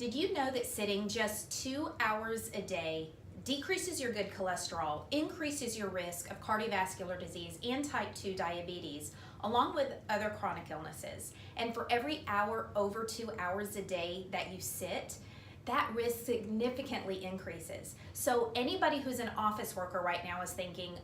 Did you know that sitting just 2 hours a day decreases your good cholesterol, increases your risk of cardiovascular disease and type 2 diabetes, along with other chronic illnesses? And for every hour over 2 hours a day that you sit, that risk significantly increases. So anybody who's an office worker right now is thinking,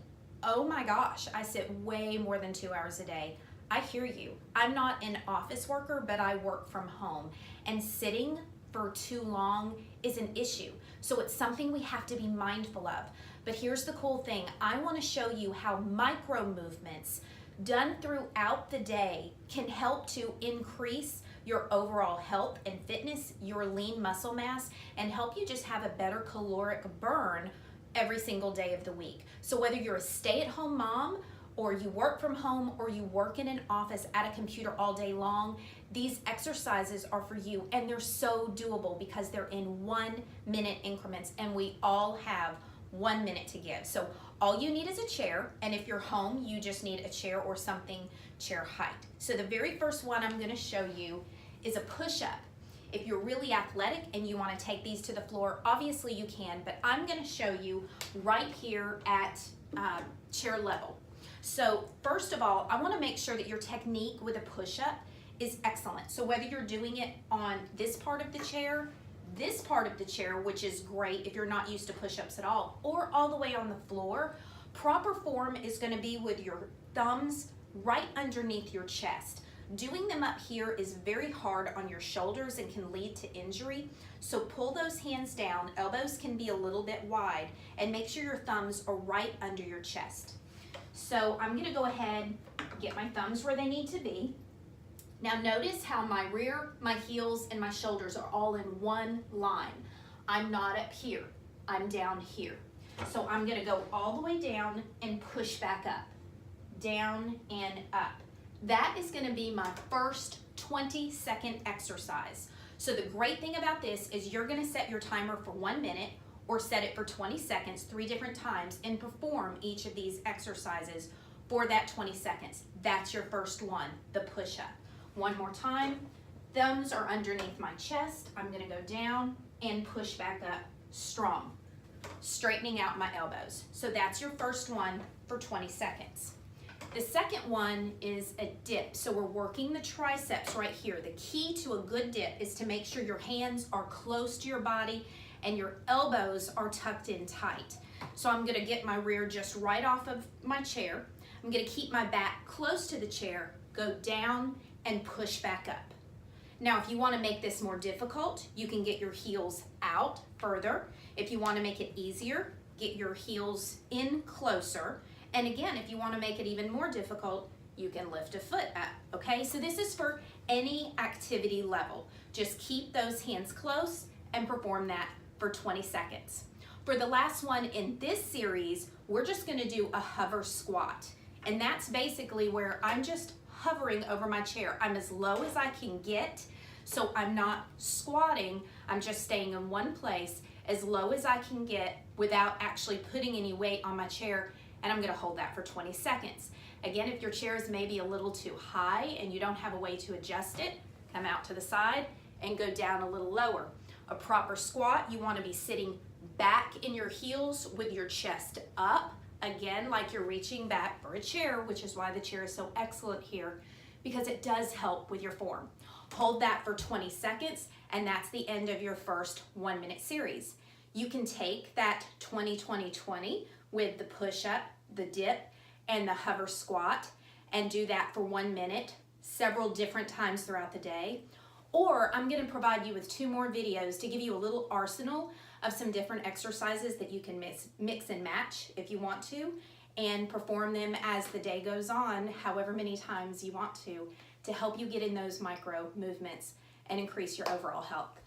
oh my gosh, I sit way more than 2 hours a day. I hear you. I'm not an office worker, but I work from home. And sitting for too long is an issue. So it's something we have to be mindful of. But here's the cool thing. I want to show you how micro movements done throughout the day can help to increase your overall health and fitness, your lean muscle mass, and help you just have a better caloric burn every single day of the week. So whether you're a stay-at-home mom, or you work from home, or you work in an office at a computer all day long, these exercises are for you, and they're so doable because they're in 1 minute increments, and we all have 1 minute to give. So all you need is a chair, and if you're home, you just need a chair or something chair height. So the very first one I'm gonna show you is a push-up. If you're really athletic and you wanna take these to the floor, obviously you can, but I'm gonna show you right here at chair level. So first of all, I want to make sure that your technique with a push-up is excellent. So whether you're doing it on this part of the chair, which is great if you're not used to push-ups at all, or all the way on the floor, proper form is going to be with your thumbs right underneath your chest. Doing them up here is very hard on your shoulders and can lead to injury. So pull those hands down, elbows can be a little bit wide, and make sure your thumbs are right under your chest. So I'm gonna go ahead and get my thumbs where they need to be. Now notice how my rear, my heels, and my shoulders are all in one line. I'm not up here, I'm down here. So I'm gonna go all the way down and push back up, down and up. That is gonna be my first 20-second exercise. So the great thing about this is you're gonna set your timer for 1 minute, or set it for 20 seconds, 3 different times, and perform each of these exercises for that 20 seconds. That's your first one, the push-up. One more time, thumbs are underneath my chest. I'm gonna go down and push back up strong, straightening out my elbows. So that's your first one for 20 seconds. The second one is a dip. So we're working the triceps right here. The key to a good dip is to make sure your hands are close to your body and your elbows are tucked in tight. So I'm gonna get my rear just right off of my chair. I'm gonna keep my back close to the chair, go down and push back up. Now, if you wanna make this more difficult, you can get your heels out further. If you wanna make it easier, get your heels in closer. And again, if you wanna make it even more difficult, you can lift a foot up, okay? So this is for any activity level. Just keep those hands close and perform that for 20 seconds. For the last one in this series, we're just gonna do a hover squat. And that's basically where I'm just hovering over my chair. I'm as low as I can get, so I'm not squatting, I'm just staying in one place as low as I can get without actually putting any weight on my chair, and I'm gonna hold that for 20 seconds. Again, if your chair is maybe a little too high and you don't have a way to adjust it, come out to the side and go down a little lower. A proper squat, you want to be sitting back in your heels with your chest up, again, like you're reaching back for a chair, which is why the chair is so excellent here, because it does help with your form. Hold that for 20 seconds, and that's the end of your first 1 minute series. You can take that 20-20-20 with the push-up, the dip, and the hover squat, and do that for 1 minute, several different times throughout the day. Or I'm gonna provide you with 2 more videos to give you a little arsenal of some different exercises that you can mix and match if you want to, and perform them as the day goes on, however many times you want to help you get in those micro movements and increase your overall health.